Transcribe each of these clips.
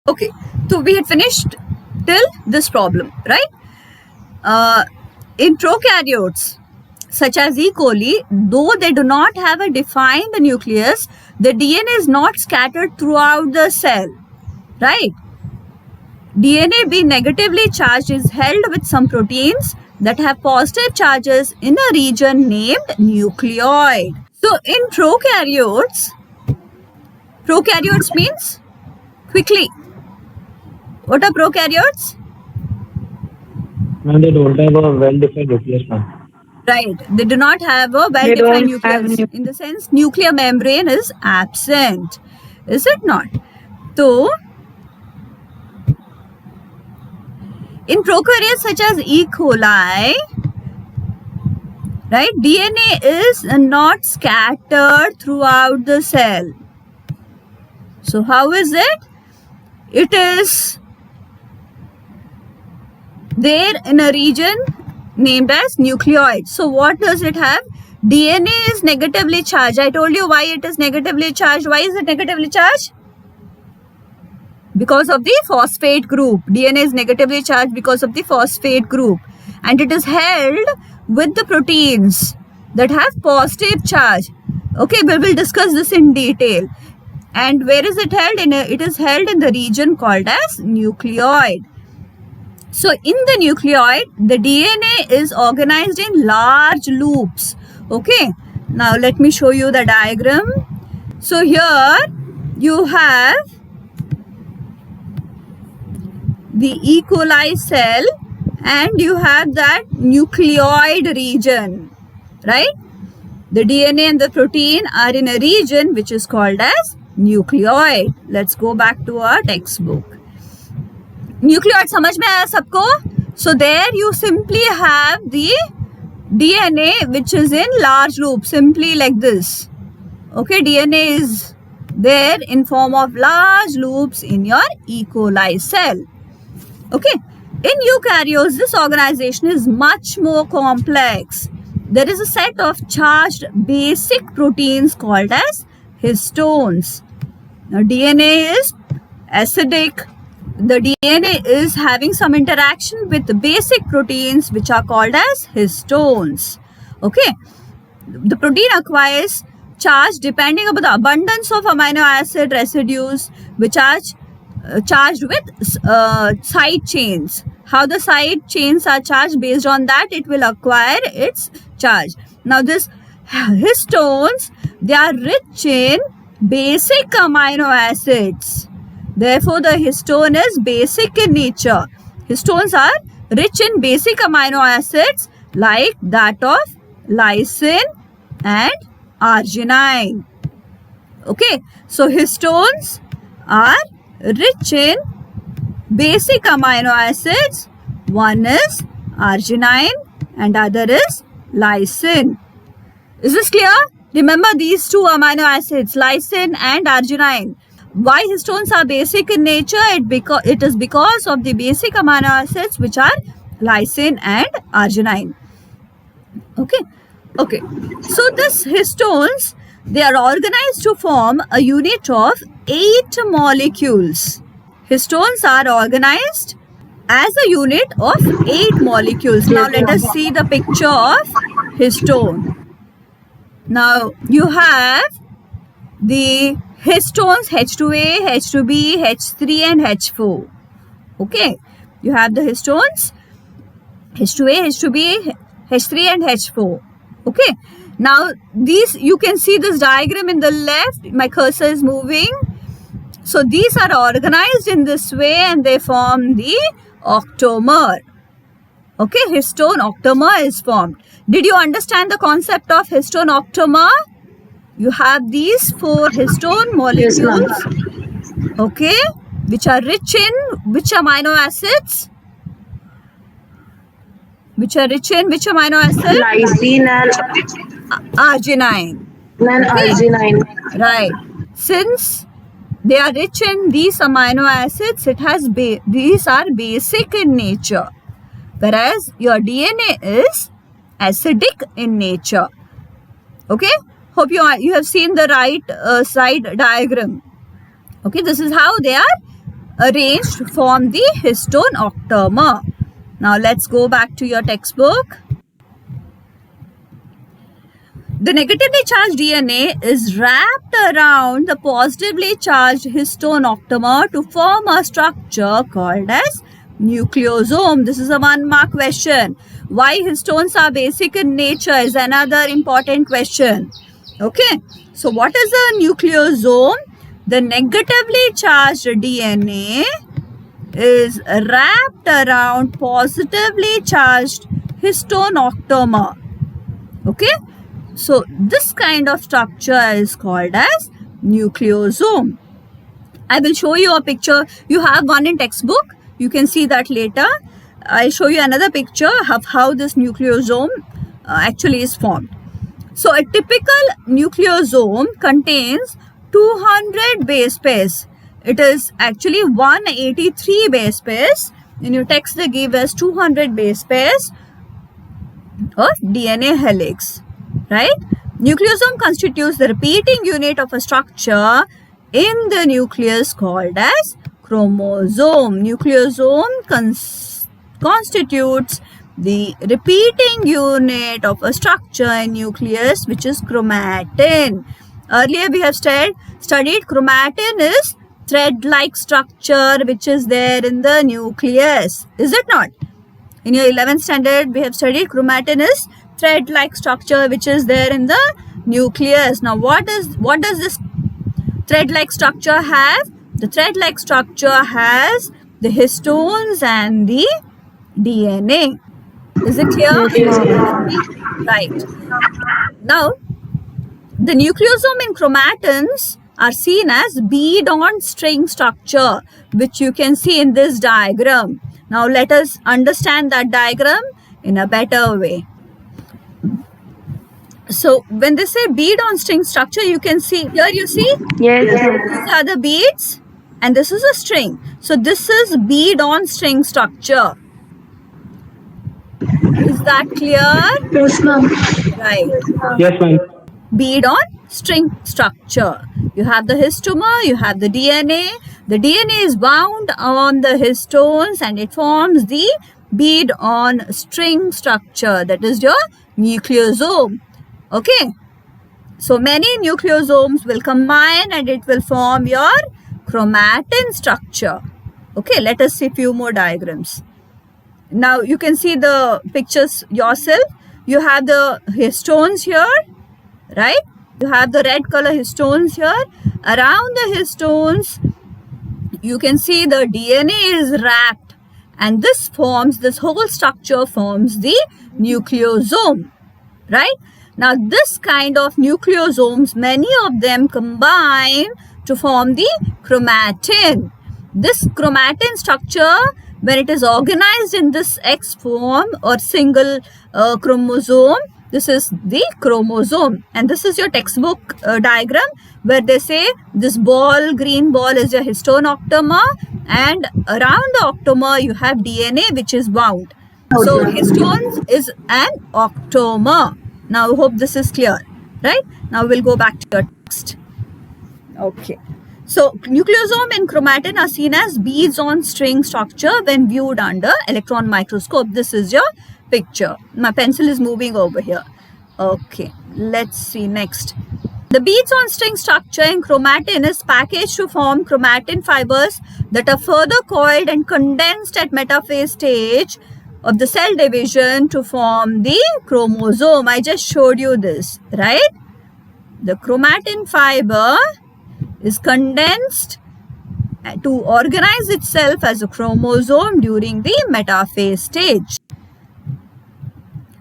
Okay, so we had finished till this problem, right? In prokaryotes, such as E. coli, though they do not have a defined nucleus, the DNA is not scattered throughout the cell, right? DNA being negatively charged is held with some proteins that have positive charges in a region named nucleoid. So in prokaryotes means quickly. What are prokaryotes? And they don't have a well-defined nucleus, ma'am. Right. They do not have a well-defined nucleus. In the sense, nuclear membrane is absent. Is it not? So, in prokaryotes such as E. coli, right, DNA is not scattered throughout the cell. So, how is it? It is there in a region named as nucleoid. So what does it have? DNA is negatively charged. I told you why it is negatively charged. Why is it negatively charged? Because of the phosphate group. DNA is negatively charged because of the phosphate group. And it is held with the proteins that have positive charge. Okay, we will discuss this in detail. And where is it held? It is held in the region called as nucleoid. So in the nucleoid, the DNA is organized in large loops. Okay. Now let me show you the diagram. So here you have the E. coli cell and you have that nucleoid region, right? The DNA and the protein are in a region which is called as nucleoid. Let's go back to our textbook. Nucleoid समझ में आया सबको? So there you simply have the DNA which is in large loop, simply like this. Okay, DNA is there in form of large loops in your E. coli cell. Okay, in eukaryotes, this organization is much more complex. There is a set of charged basic proteins called as histones. Now DNA is acidic. The DNA is having some interaction with the basic proteins which are called as histones. Okay, the protein acquires charge depending upon the abundance of amino acid residues which are charged with side chains. How the side chains are charged, based on that it will acquire its charge. Now this histones, they are rich in basic amino acids. Therefore, the histone is basic in nature. Histones are rich in basic amino acids like that of lysine and arginine. Okay, so histones are rich in basic amino acids. One is arginine and other is lysine. Is this clear? Remember these two amino acids, lysine and arginine. Why histones are basic in nature? It is because of the basic amino acids which are lysine and arginine. Okay. So this histones, they are organized to form a unit of 8 molecules. Histones are organized as a unit of 8 molecules. Now let us see the picture of histone. Now you have the histones H2A, H2B, H3 and H4. Okay, you have the histones H2A, H2B, H3 and H4. Okay, now these, you can see this diagram in the left, my cursor is moving. So these are organized in this way and they form the octamer. Okay, histone octamer is formed. Did you understand the concept of histone octamer? You have these 4 histone molecules, okay, which are rich in which amino acids? Which are rich in which amino acid? Lysine and arginine. arginine. Right. Since they are rich in these amino acids, these are basic in nature, whereas your DNA is acidic in nature. Okay. Hope you have seen the right side diagram. Okay, this is how they are arranged to form the histone octamer. Now let's go back to your textbook. The negatively charged DNA is wrapped around the positively charged histone octamer to form a structure called as nucleosome. This is a 1-mark question. Why histones are basic in nature is another important question. Okay, so what is a nucleosome? The negatively charged DNA is wrapped around positively charged histone octamer. Okay, so this kind of structure is called as nucleosome. I will show you a picture. You have one in textbook. You can see that later. I'll show you another picture of how this nucleosome actually is formed. So a typical nucleosome contains 200 base pairs. It is actually 183 base pairs. In your text they give us 200 base pairs of DNA helix. Right? Nucleosome constitutes the repeating unit of a structure in the nucleus called as chromosome. Nucleosome constitutes the repeating unit of a structure in nucleus, which is chromatin. Earlier we have studied chromatin is thread-like structure which is there in the nucleus. Is it not? In your 11th standard we have studied chromatin is thread-like structure which is there in the nucleus. Now what does this thread-like structure have? The thread-like structure has the histones and the DNA. Is it clear? Right. Now, the nucleosome in chromatins are seen as bead-on string structure, which you can see in this diagram. Now, let us understand that diagram in a better way. So, when they say bead-on string structure, you can see, here you see, Yes. these are the beads and this is a string. So, this is bead-on string structure. Is that clear? Yes, ma'am. Right. Yes, ma'am. Bead on string structure. You have the histomer, you have the DNA. The DNA is bound on the histones and it forms the bead on string structure. That is your nucleosome. Okay. So many nucleosomes will combine and it will form your chromatin structure. Okay, let us see few more diagrams. Now you can see the pictures yourself. You have the histones here, right? You have the red color histones here. Around the histones, you can see the DNA is wrapped and this whole structure forms the nucleosome, right? Now this kind of nucleosomes, many of them combine to form the chromatin. This chromatin structure, when it is organized in this X form or single chromosome, this is the chromosome. And this is your textbook diagram where they say this green ball is your histone octamer and around the octamer you have DNA which is bound. So histones is an octamer. Now I hope this is clear, right? Now we'll go back to your text. Okay. So, nucleosome and chromatin are seen as beads on string structure when viewed under electron microscope. This is your picture. My pencil is moving over here. Okay, let's see next. The beads on string structure in chromatin is packaged to form chromatin fibers that are further coiled and condensed at metaphase stage of the cell division to form the chromosome. I just showed you this, right? The chromatin fiber is condensed to organize itself as a chromosome during the metaphase stage.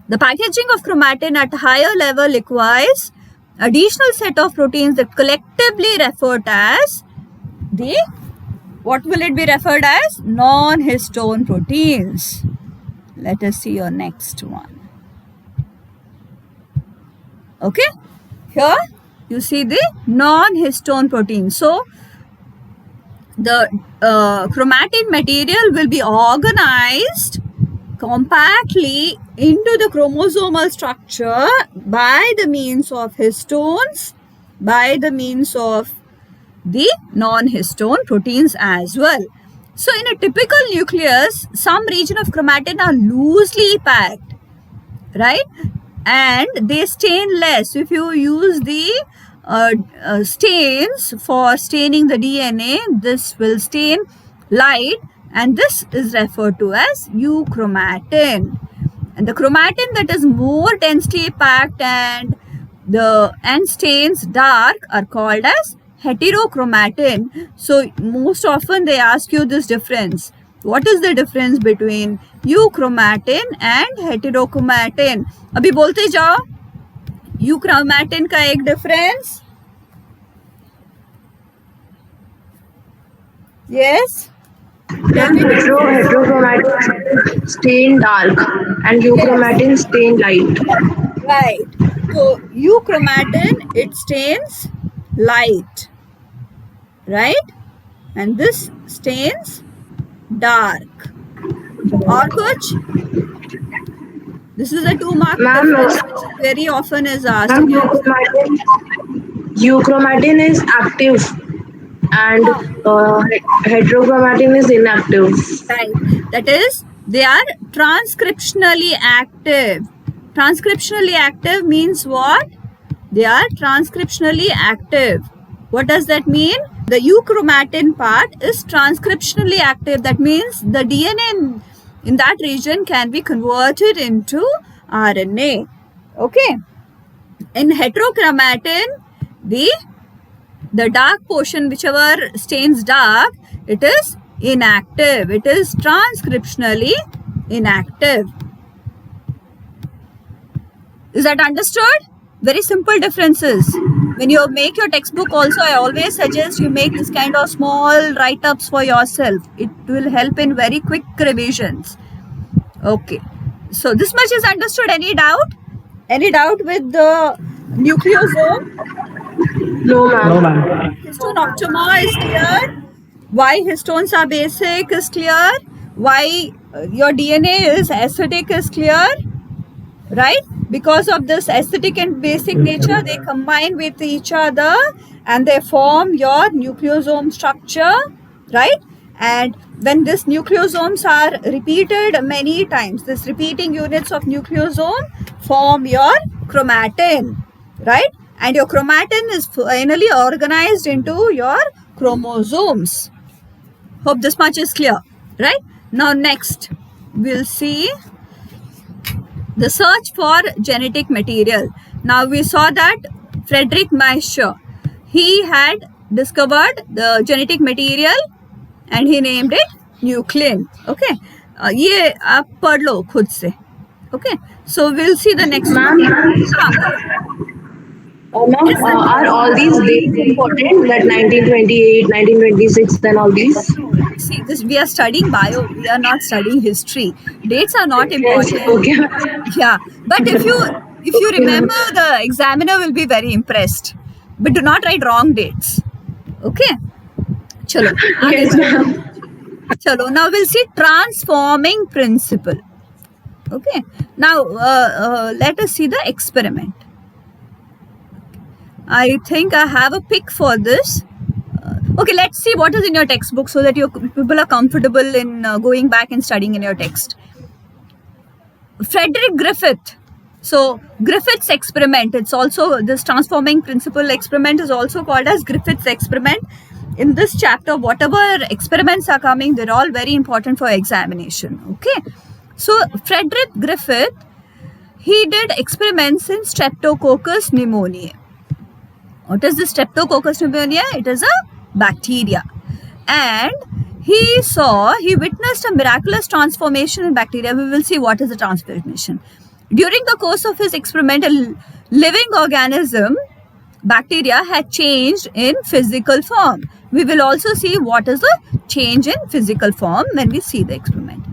The packaging of chromatin at a higher level requires additional set of proteins that collectively referred as the, what will it be referred as? Non-histone proteins. Let us see your next one. Okay, here you see the non-histone protein. So, the chromatin material will be organized compactly into the chromosomal structure by the means of histones, by the means of the non-histone proteins as well. So in a typical nucleus, some region of chromatin are loosely packed, right? And they stain less. If you use the stains for staining the DNA, this will stain light, and this is referred to as euchromatin. And the chromatin that is more densely packed and stains dark are called as heterochromatin. So most often they ask you this difference. What is the difference between euchromatin and heterochromatin? अभी बोलते जाओ euchromatin का एक difference. Yes. Heterochromatin stain dark and euchromatin stain light. Right. So euchromatin, it stains light, right? And this stains dark. Or kuch? This is a 2-mark Ma'am, difference which very often is asked. Ma'am, euchromatin is active and heterochromatin is inactive. Right. That is, they are transcriptionally active. Transcriptionally active means what? They are transcriptionally active. What does that mean? The euchromatin part is transcriptionally active. That means the DNA in that region can be converted into RNA. Okay. In heterochromatin, the dark portion, whichever stains dark, it is inactive. It is transcriptionally inactive. Is that understood? Very simple differences. When you make your textbook also, I always suggest you make this kind of small write-ups for yourself. It will help in very quick revisions. Okay. So this much is understood. Any doubt? Any doubt with the nucleosome? No, ma'am. No, ma'am. Histone octamer is clear. Why histones are basic is clear. Why your DNA is acidic is clear. Right? Because of this acidic and basic nature, they combine with each other and they form your nucleosome structure, right? And when these nucleosomes are repeated many times, these repeating units of nucleosome form your chromatin, right? And your chromatin is finally organized into your chromosomes. Hope this much is clear, right? Now next, we'll see the search for genetic material. Now we saw that Friedrich Miescher, he had discovered the genetic material and he named it nuclein. Okay, ये आप पढ़ लो खुद से. Okay, so we'll see the next Ma'am, one. are all these dates important? That 1928, 1926, and all these? See, this we are studying bio. We are not studying history. Dates are not Yes, important. okay. Yeah, but if you remember, the examiner will be very impressed. But do not write wrong dates. Okay. Chalo. Yes, ma'am. Chalo. Now we'll see transforming principle. Okay. Now let us see the experiment. I think I have a pic for this. Okay, let's see what is in your textbook so that your people are comfortable in going back and studying in your text. Frederick Griffith. So Griffith's experiment, it's also, this transforming principle experiment is also called as Griffith's experiment. In this chapter, whatever experiments are coming, they're all very important for examination. Okay. So Frederick Griffith, he did experiments in Streptococcus pneumoniae. What is the Streptococcus pneumoniae? It is a bacteria. And he witnessed a miraculous transformation in bacteria. We will see what is the transformation. During the course of his experiment, a living organism, bacteria, had changed in physical form. We will also see what is the change in physical form when we see the experiment.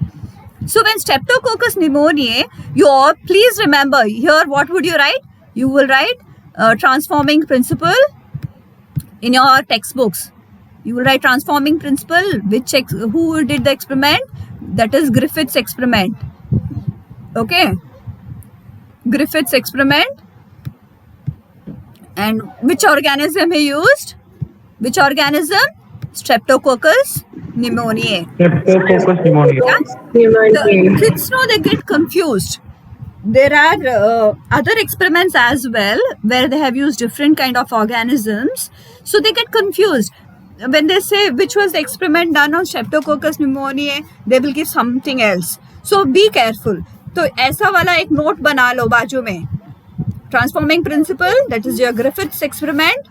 So when Streptococcus pneumoniae, you all please remember here, what would you write? You will write transforming principle in your textbooks. You will write transforming principle. Who did the experiment? That is Griffith's experiment. Okay. Griffith's experiment. And which organism he used? Which organism? Streptococcus pneumoniae. Streptococcus pneumoniae. Yeah? Pneumonia. The kids know they get confused. There are other experiments as well where they have used different kind of organisms, so they get confused. When they say which was the experiment done on Streptococcus pneumoniae, they will give something else. So be careful. तो ऐसा वाला एक note बना लो बाजू में. Transforming principle, that is your Griffith's experiment,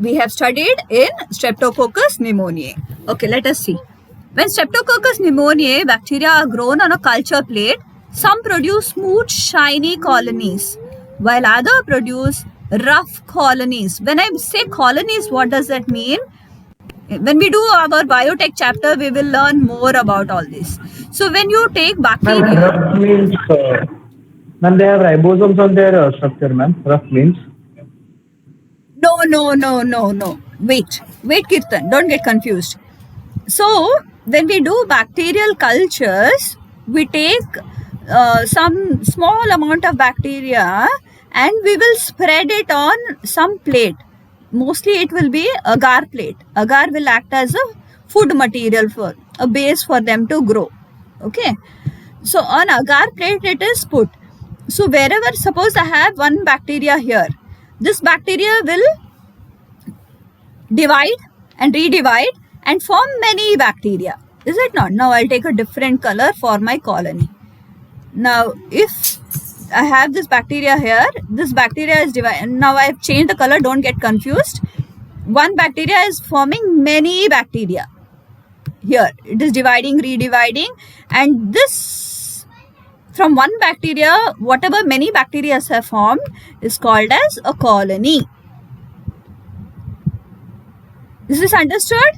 we have studied in Streptococcus pneumoniae. Okay, let us see. When Streptococcus pneumoniae bacteria are grown on a culture plate, some produce smooth, shiny colonies, while others produce rough colonies. When I say colonies, what does that mean? When we do our biotech chapter, we will learn more about all this. So when you take Ma'am, bacteria, rough means, ma'am, they have ribosomes on their structure, ma'am. Rough means. no. Wait, Kirtan, don't get confused. So when we do bacterial cultures, we take some small amount of bacteria and we will spread it on some plate. Mostly it will be agar plate. Agar will act as a food material, for a base for them to grow. Okay. So on agar plate it is put. So wherever, suppose I have one bacteria here, this bacteria will divide and redivide and form many bacteria. Is it not? Now I'll take a different color for my colony. Now if I have this bacteria here, this bacteria is divided. Now I've changed the color, don't get confused. One bacteria is forming many bacteria. Here it is dividing, redividing, and this, from one bacteria, whatever many bacteria have formed is called as a colony. Is this understood?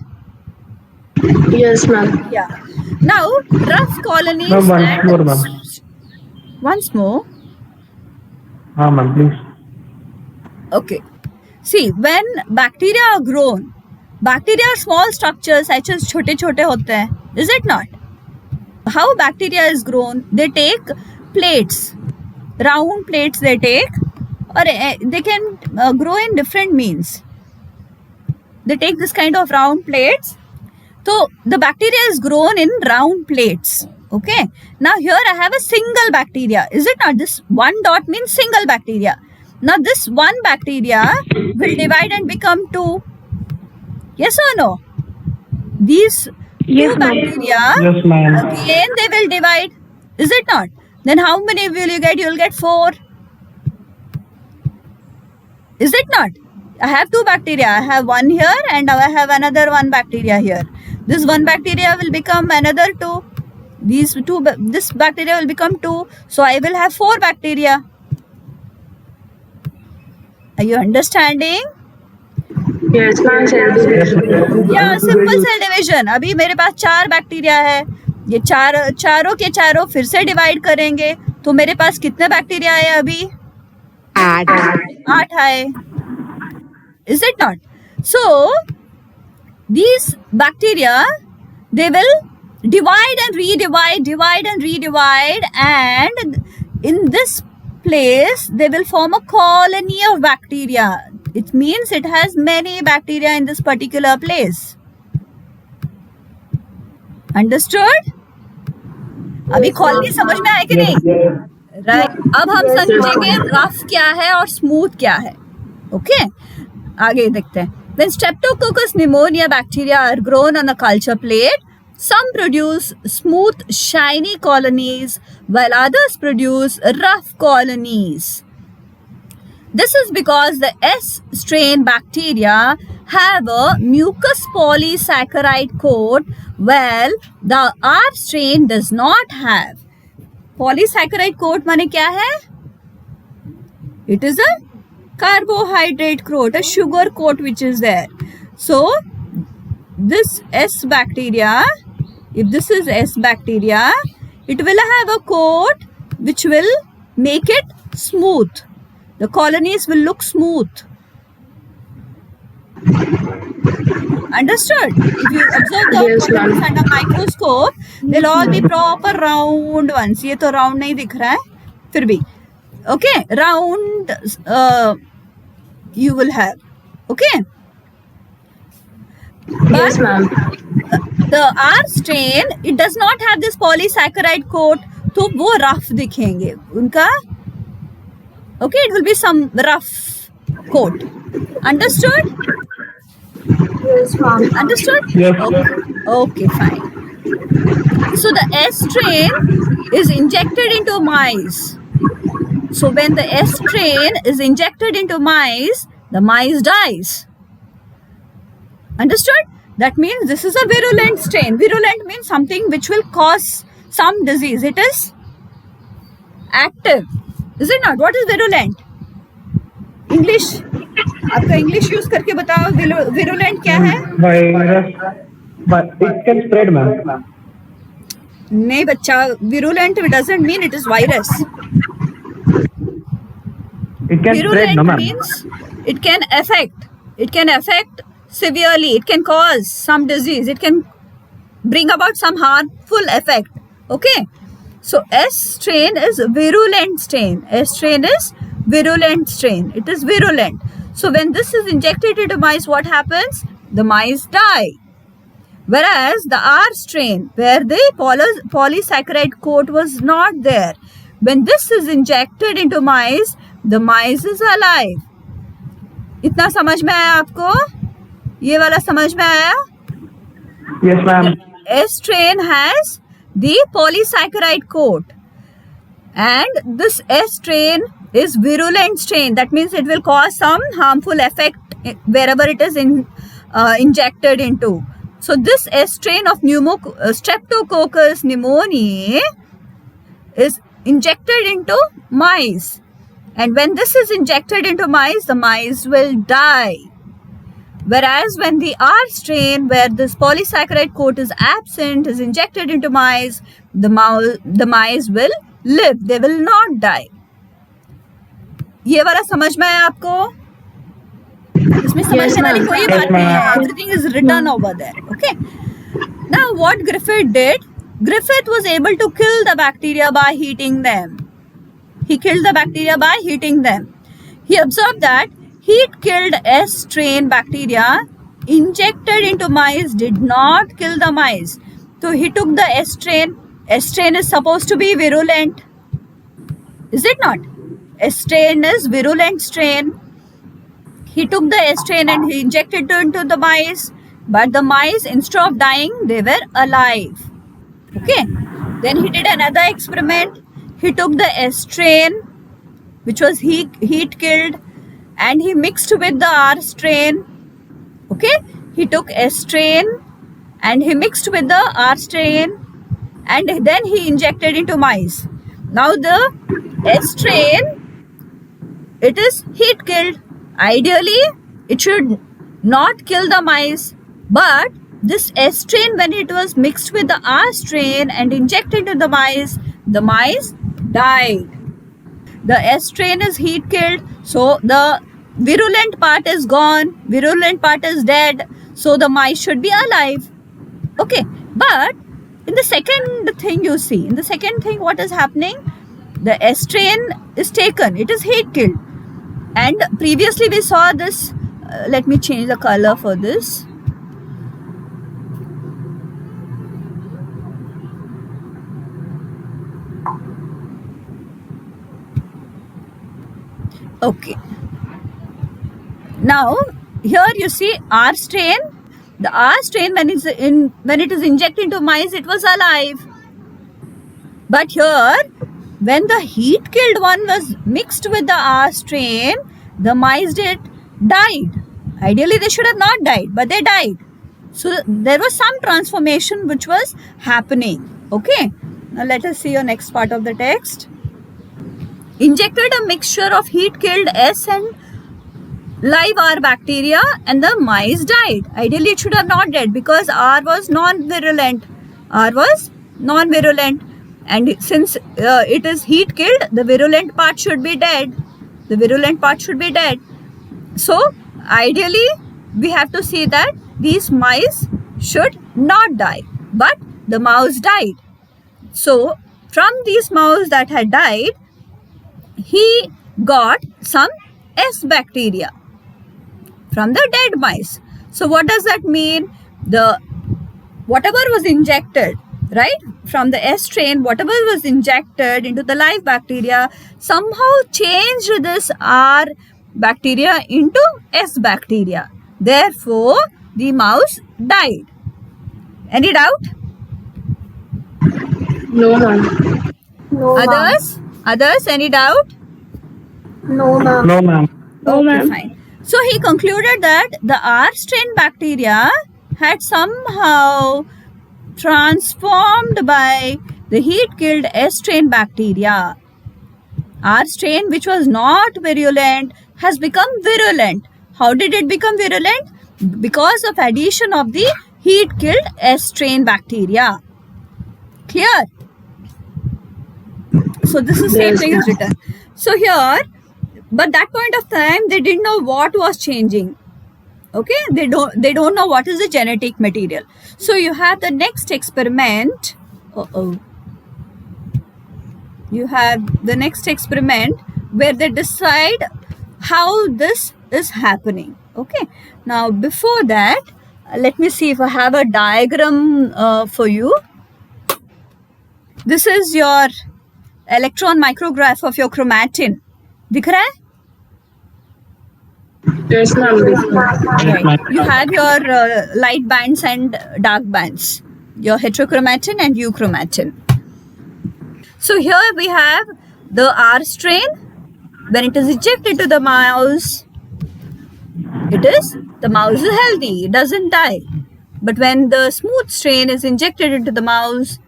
Yes, ma'am. Yeah. Now rough colonies. Ma'am, once and more, ma'am. Once more. Ma'am, please. Okay. See, when bacteria are grown, bacteria are small structures such as छोटे छोटे होते हैं. Is it not? How bacteria is grown? They take plates, round plates they take, or they can grow in different means. They take this kind of round plates. So the bacteria is grown in round plates. Okay. Now here I have a single bacteria. Is it not? This one dot means single bacteria. Now this one bacteria will divide and become two. Yes or no? These two bacteria, Yes, ma'am. again they will divide. Is it not? Then how many will you get? You will get 4. Is it not? I have 2 bacteria. I have one here and I have another one bacteria here. This one bacteria will become another 2. This bacteria will become 2. So I will have 4 bacteria. Are you understanding? Yes, ma'am. या simple cell division. अभी मेरे पास 4 bacteria है. ये चारों के चारों फिर से डिवाइड करेंगे तो मेरे पास कितने बैक्टीरिया आए अभी? 8 आए. Is it not? So these bacteria, they will divide and redivide, and in this place they will form a colony of bacteria. It means it has many bacteria in this particular place. Understood? अभी colony समझ में आया कि नहीं? Right. अब हम समझेंगे rough क्या है और स्मूथ क्या है. ओके, आगे देखते हैं. When Streptococcus pneumonia bacteria are grown on a culture plate, some produce smooth, shiny colonies, while others produce rough colonies. This is because the S strain bacteria have a mucus polysaccharide coat, while the R strain does not have. Polysaccharide coat माने क्या है? It is a carbohydrate coat, a sugar coat which is there. So this S bacteria, if this is S bacteria, it will have a coat which will make it smooth. The colonies will look smooth. Understood? If you observe the Yes, ma'am. colonies under microscope, they'll all be proper round ones. ये तो round नहीं दिख रहा है, फिर भी. Okay, round you will have. Okay. Yes, ma'am. the R strain, it does not have this polysaccharide coat, तो वो rough दिखेंगे उनका. Okay, it will be some rough coat. Understood? Yes, ma'am. Understood? Yes. Okay, fine. So the S strain is injected into mice. So when the S strain is injected into mice, the mice dies. Understood? That means this is a virulent strain. Virulent means something which will cause some disease. It is active. Is it not? What is virulent? English. आपका English use करके बताओ. Virulent क्या है? Virus. But it can spread, ma'am. नहीं बच्चा. Virulent doesn't mean it is virus. It can spread, Virulent no, ma'am. means it can affect. It can affect severely. It can cause some disease. It can bring about some harmful effect. Okay. So S strain is virulent strain. S strain is virulent strain. It is virulent. So when this is injected into mice, what happens? The mice die. Whereas the R strain, where the polysaccharide coat was not there, when this is injected into mice, the mice is alive. इतना समझ में आया आपको? ये वाला समझ में आया? Yes, ma'am. S strain has the polysaccharide coat, and this S strain is virulent strain. That means it will cause some harmful effect wherever it is injected into. So this S strain of Streptococcus pneumoniae is injected into mice, and when this is injected into mice, the mice will die. Whereas when the R strain, where this polysaccharide coat is absent, is injected into mice, the mice will live. They will not die. ये वाला समझ में आया आपको? इसमें समझने वाली कोई बात नहीं है. Everything is written over there. Okay. Now what Griffith did? Griffith was able to kill the bacteria by heating them. He killed the bacteria by heating them. He observed that heat-killed S strain bacteria injected into mice did not kill the mice. So he took the S strain. S strain is supposed to be virulent. Is it not? S strain is virulent strain. He took the S strain and he injected it into the mice. But the mice, instead of dying, they were alive. Okay. Then he did another experiment. He took the S strain, which was heat killed, and he mixed with the R strain. Okay. He took S strain and he mixed with the R strain, and then he injected into mice. Now the S strain, it is heat killed. Ideally, it should not kill the mice, but this S strain, when it was mixed with the R strain and injected into the mice died. The S strain is heat killed, so the virulent part is gone, virulent part is dead, so the mice should be alive. Okay, but in the second thing you see, in the second thing what is happening? The S strain is taken, it is heat killed. And previously we saw this, let me change the color for this. Okay. Now here you see R strain. The R strain, when it is injected into mice, it was alive. But here, when the heat killed one was mixed with the R strain, the mice died. Ideally they should have not died, but they died. So there was some transformation which was happening. Okay. Now let us see your next part of the text. Injected a mixture of heat killed S and live R bacteria, and the mice died. Ideally it should have not died because R was non-virulent. R was non-virulent, and since it is heat killed, the virulent part should be dead. The virulent part should be dead. So ideally we have to see that these mice should not die, but the mouse died. So from these mouse that had died, he got some S bacteria from the dead mice. So what does that mean? The whatever was injected, right, from the S strain, whatever was injected into the live bacteria somehow changed this R bacteria into S bacteria. Therefore, the mouse died. Any doubt? No, ma'am. No, ma'am. Others? Others? Any doubt? No, ma'am. No, ma'am. No, Okay, ma'am. fine. So he concluded that the R strain bacteria had somehow transformed by the heat killed S strain bacteria. R strain, which was not virulent, has become virulent. How did it become virulent? Because of addition of the heat killed S strain bacteria. Clear? So this is same Yes, thing is written. So here, but that point of time they didn't know what was changing. Okay, they don't know what is the genetic material. So you have the next experiment. You have the next experiment where they decide how this is happening. Okay, now before that, let me see if I have a diagram for you. This is your electron micrograph of your chromatin. दिख रहा है? Yes, ma'am. Yes, ma'am. Right. You have your light bands and dark bands, your heterochromatin and euchromatin. So here we have the R strain. When it is injected to the mouse, the mouse is healthy, it doesn't die. But when the smooth strain is injected into the mouse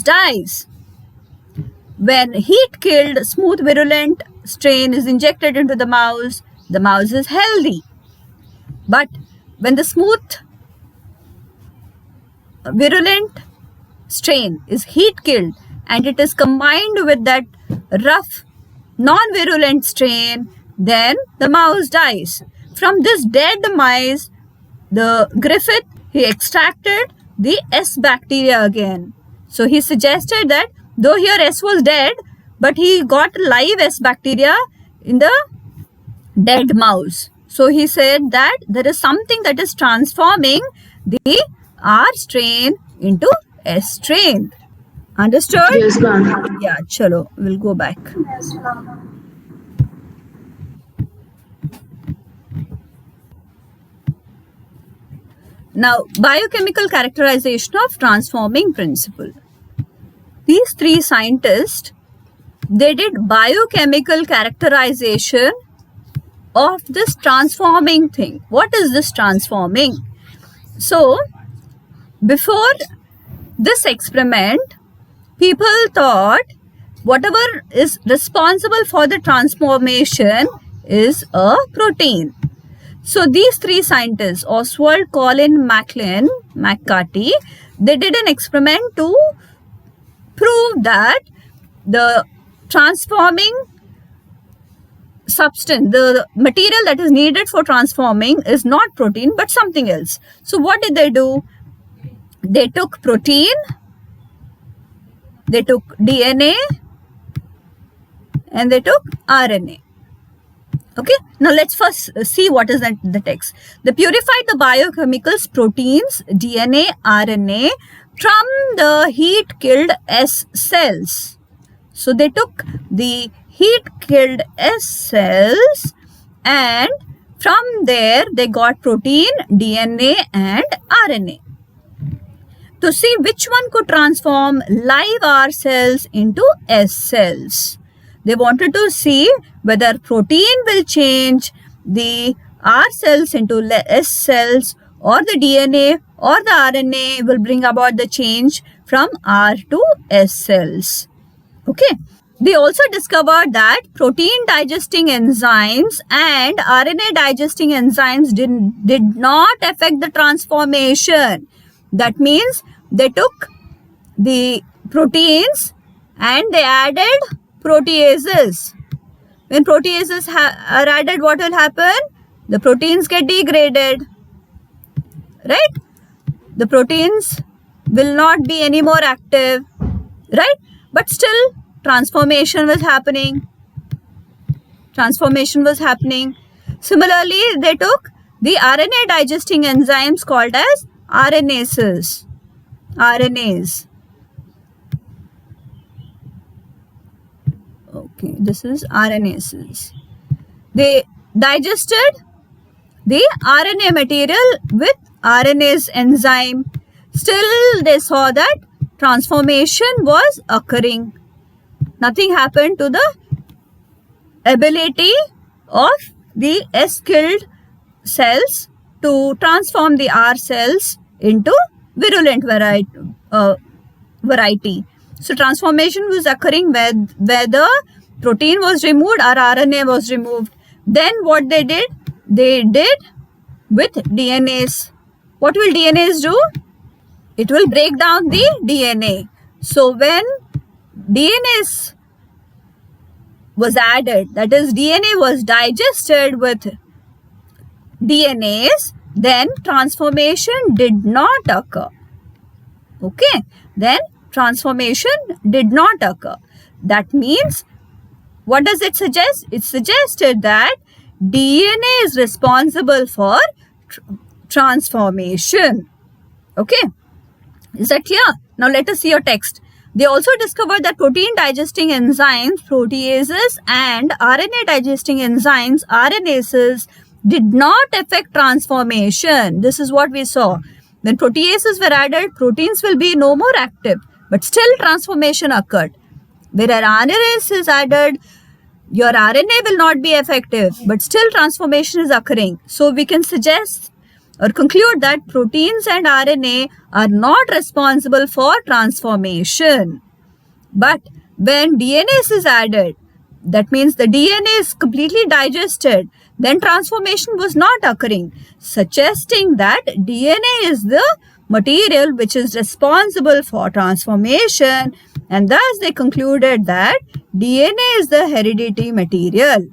dies. When heat killed smooth virulent strain is injected into the mouse is healthy. But when the smooth virulent strain is heat killed and it is combined with that rough non-virulent strain, then the mouse dies. From this dead mice, the Griffith, he extracted the S bacteria again. So he suggested that though here S was dead, but he got live S bacteria in the dead mouse. So he said that there is something that is transforming the R strain into S strain. Understood? Yes, ma'am. Yeah, chalo, we'll go back. Yes, ma'am. Now, biochemical characterization of transforming principle. These three scientists, they did biochemical characterization of this transforming thing. What is this transforming? So, before this experiment, people thought whatever is responsible for the transformation is a protein. So these three scientists, Oswald, Colin, McCarthy, they did an experiment to prove that the transforming substance, the material that is needed for transforming is not protein but something else. So what did they do? They took protein, they took DNA, and they took RNA. Okay, now let's first see what is the text. They purified the biochemicals, proteins, DNA, RNA from the heat-killed S cells. So they took the heat-killed S cells and from there they got protein, DNA and RNA. To see which one could transform live R cells into S cells. They wanted to see whether protein will change the R cells into S cells or the DNA or the RNA will bring about the change from R to S cells. Okay. They also discovered that protein digesting enzymes and RNA digesting enzymes did not affect the transformation. That means they took the proteins and they added proteases. When proteases are added, what will happen? The proteins get degraded, right? The proteins will not be any more active, right? But still transformation was happening. Similarly, they took the RNA digesting enzymes called as RNases. RNAs. Okay, this is RNases. They digested the RNA material with RNase enzyme. Still, they saw that transformation was occurring. Nothing happened to the ability of the S-killed cells to transform the R cells into virulent variety. So transformation was occurring where the protein was removed or RNA was removed. Then what they did? They did with DNAs. What will DNAs do? It will break down the DNA. So when DNAs was added, that is DNA was digested with DNAs, then transformation did not occur. Okay, then transformation did not occur. That means, what does it suggest? It suggested that DNA is responsible for transformation. Okay, is that clear? Now let us see your text. They also discovered that protein digesting enzymes, proteases, and RNA digesting enzymes, RNases, did not affect transformation. This is what we saw. When proteases were added, proteins will be no more active, but still transformation occurred. Whereas RNase is added, your RNA will not be effective, but still transformation is occurring. So we can suggest or conclude that proteins and RNA are not responsible for transformation. But when DNase is added, that means the DNA is completely digested, then transformation was not occurring, suggesting that DNA is the material which is responsible for transformation, and thus they concluded that DNA is the hereditary material.